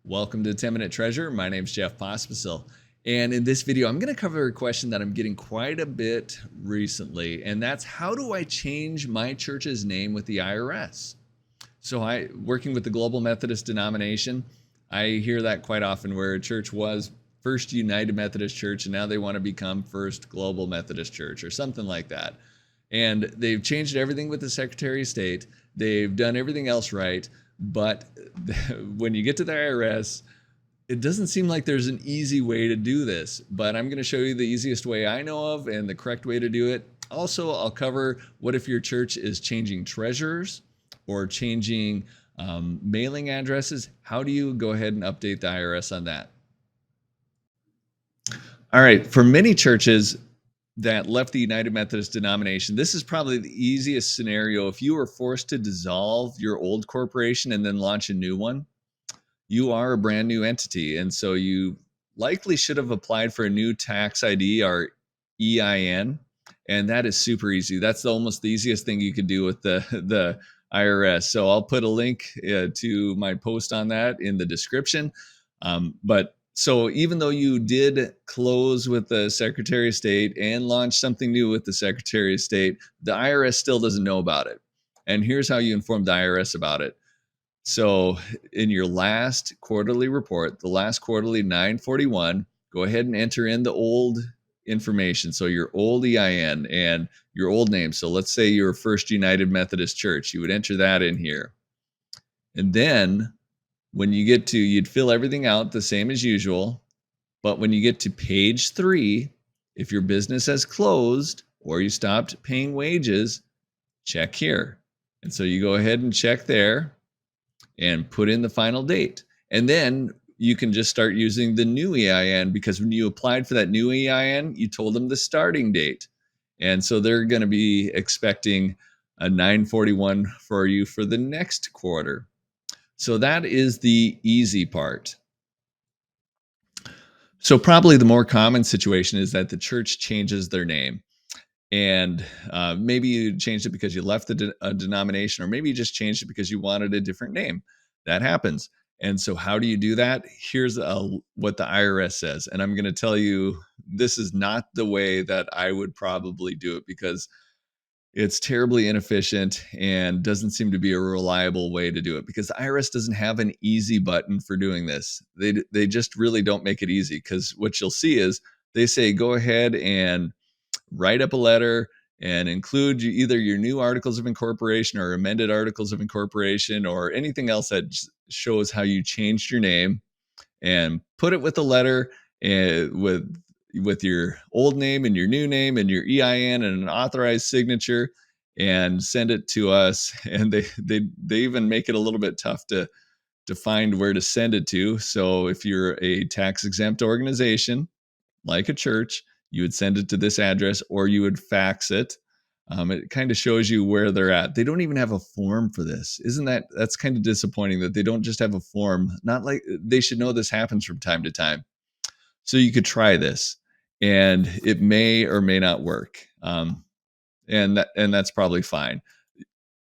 Welcome to 10-Minute Treasure. My name is Jeff Pospisil. And in this video, I'm going to cover a question that I'm getting quite a bit recently, and that's how do I change my church's name with the IRS? So working with the Global Methodist denomination, I hear that quite often where a church was First United Methodist Church and now they want to become First Global Methodist Church or something like that. And they've changed everything with the Secretary of State. They've done everything else right. But when you get to the IRS, it doesn't seem like there's an easy way to do this. But I'm going to show you the easiest way I know of and the correct way to do it. Also, I'll cover what if your church is changing treasurers or changing mailing addresses. How do you go ahead and update the IRS on that? All right, for many churches that left the United Methodist denomination, this is probably the easiest scenario. If you were forced to dissolve your old corporation and then launch a new one, you are a brand new entity. And so you likely should have applied for a new tax ID or EIN. And that is super easy. That's almost the easiest thing you could do with the IRS. So I'll put a link to my post on that in the description. But so even though you did close with the Secretary of State and launch something new with the Secretary of State, the IRS still doesn't know about it. And here's how you inform the IRS about it. So in your last quarterly report, the last quarterly 941, go ahead and enter in the old information. So your old EIN and your old name. So let's say you're First United Methodist Church. You would enter that in here. And then when you get to, you'd fill everything out the same as usual. But when you get to page 3, if your business has closed or you stopped paying wages, check here. And so you go ahead and check there and put in the final date. And then you can just start using the new EIN because when you applied for that new EIN, you told them the starting date. And so they're going to be expecting a 941 for you for the next quarter. So that is the easy part. So probably the more common situation is that the church changes their name. And maybe you changed it because you left the denomination, or maybe you just changed it because you wanted a different name. That happens. And so how do you do that? Here's what the IRS says. And I'm going to tell you, this is not the way that I would probably do it because it's terribly inefficient and doesn't seem to be a reliable way to do it because the IRS doesn't have an easy button for doing this. They just really don't make it easy because what you'll see is they say, go ahead and write up a letter and include either your new articles of incorporation or amended articles of incorporation or anything else that shows how you changed your name and put it with the letter and with your old name and your new name and your EIN and an authorized signature and send it to us. And they even make it a little bit tough to find where to send it to. So if you're a tax exempt organization like a church, you would send it to this address or you would fax it. It kind of shows you where they're at. They don't even have a form for this. That's kind of disappointing that they don't just have a form. Not like they should know this happens from time to time. So you could try this and it may or may not work. And that's probably fine.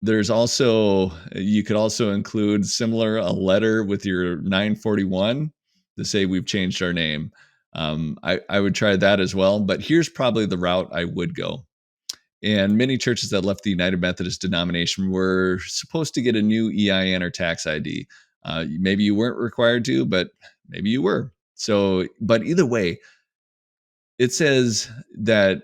There's also, you could also include a letter with your 941 to say we've changed our name. I would try that as well, but here's probably the route I would go. And many churches that left the United Methodist denomination were supposed to get a new EIN or tax ID. Maybe you weren't required to, but maybe you were. So, but either way, it says that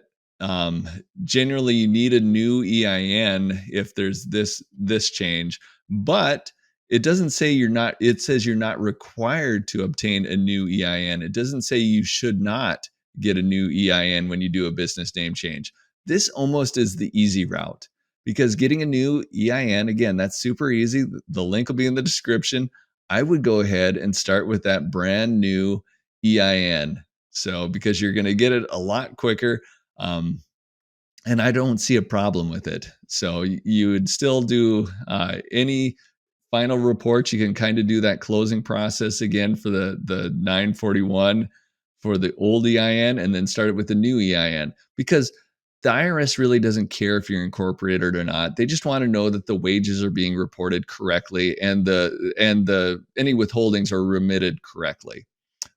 generally you need a new EIN if there's this change, but it doesn't say you're not. It says you're not required to obtain a new EIN. It doesn't say you should not get a new EIN when you do a business name change. This almost is the easy route because getting a new EIN, again, that's super easy. The link will be in the description. I would go ahead and start with that brand new EIN. So because you're going to get it a lot quicker. And I don't see a problem with it. So you would still do any final reports. You can kind of do that closing process again for the 941 for the old EIN and then start it with the new EIN because the IRS really doesn't care if you're incorporated or not. They just want to know that the wages are being reported correctly and the any withholdings are remitted correctly.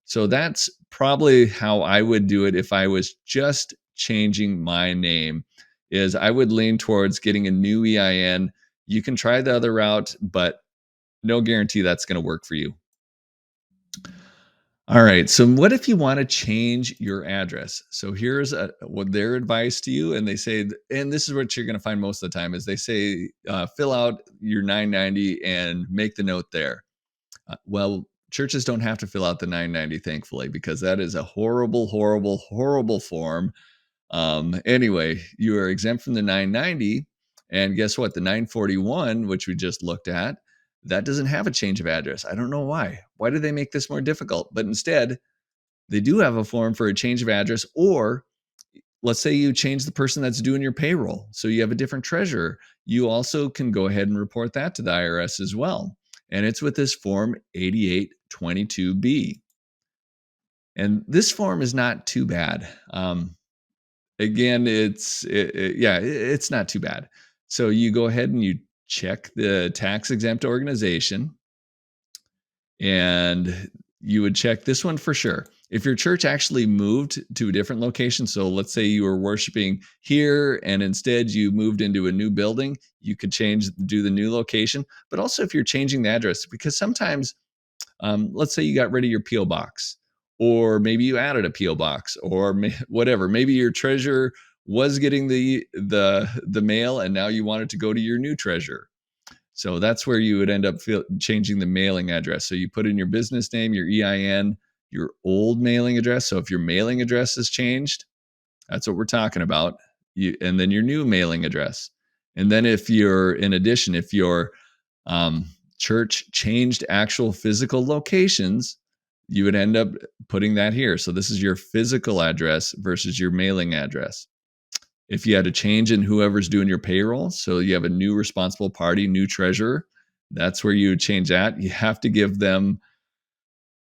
So that's probably how I would do it if I was just changing my name is I would lean towards getting a new EIN. You can try the other route, but no guarantee that's going to work for you. All right. So what if you want to change your address? So here's what their advice to you, and they say, and this is what you're going to find most of the time is they say, fill out your 990 and make the note there. Well, churches don't have to fill out the 990, thankfully, because that is a horrible, horrible, horrible form. Anyway, you are exempt from the 990. And guess what? The 941, which we just looked at, that doesn't have a change of address. I don't know why. Why did they make this more difficult? But instead, they do have a form for a change of address, or let's say you change the person that's doing your payroll. So you have a different treasurer. You also can go ahead and report that to the IRS as well. And it's with this form 8822B. And this form is not too bad. Again, it's not too bad. So you go ahead and you check the tax exempt organization, and you would check this one for sure. If your church actually moved to a different location, so let's say you were worshiping here and instead you moved into a new building, you could do the new location. But also if you're changing the address, because sometimes, let's say you got rid of your PO box, or maybe you added a PO box, or whatever. Maybe your treasurer was getting the mail, and now you wanted to go to your new treasurer. So that's where you would end up changing the mailing address. So you put in your business name, your EIN, your old mailing address. So if your mailing address has changed, that's what we're talking about. And then your new mailing address. And then if your church changed actual physical locations, you would end up putting that here. So this is your physical address versus your mailing address. If you had a change in whoever's doing your payroll, so you have a new responsible party, new treasurer, that's where you would change that. You have to give them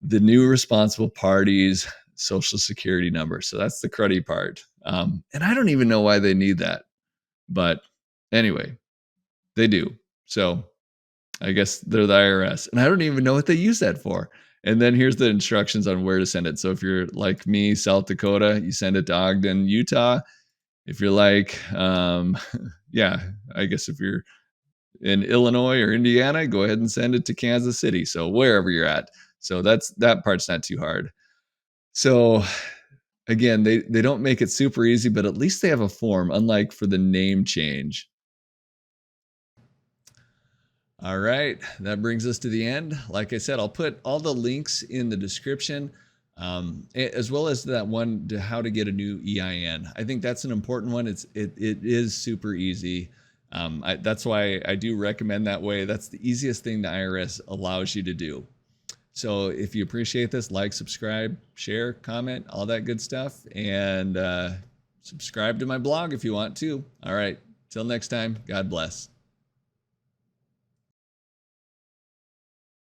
the new responsible party's social security number. So that's the cruddy part. And I don't even know why they need that. But anyway, they do. So I guess they're the IRS. And I don't even know what they use that for. And then here's the instructions on where to send it. So if you're like me, South Dakota, you send it to Ogden, Utah. If you're like, yeah, I guess if you're in Illinois or Indiana, go ahead and send it to Kansas City. So wherever you're at. So that part's not too hard. So again, they don't make it super easy, but at least they have a form, unlike for the name change. All right, that brings us to the end. Like I said, I'll put all the links in the description, as well as that one to how to get a new EIN. I think that's an important one. It is super easy. That's why I do recommend that way. That's the easiest thing the IRS allows you to do. So if you appreciate this, like, subscribe, share, comment, all that good stuff, and subscribe to my blog if you want to. All right, till next time, God bless.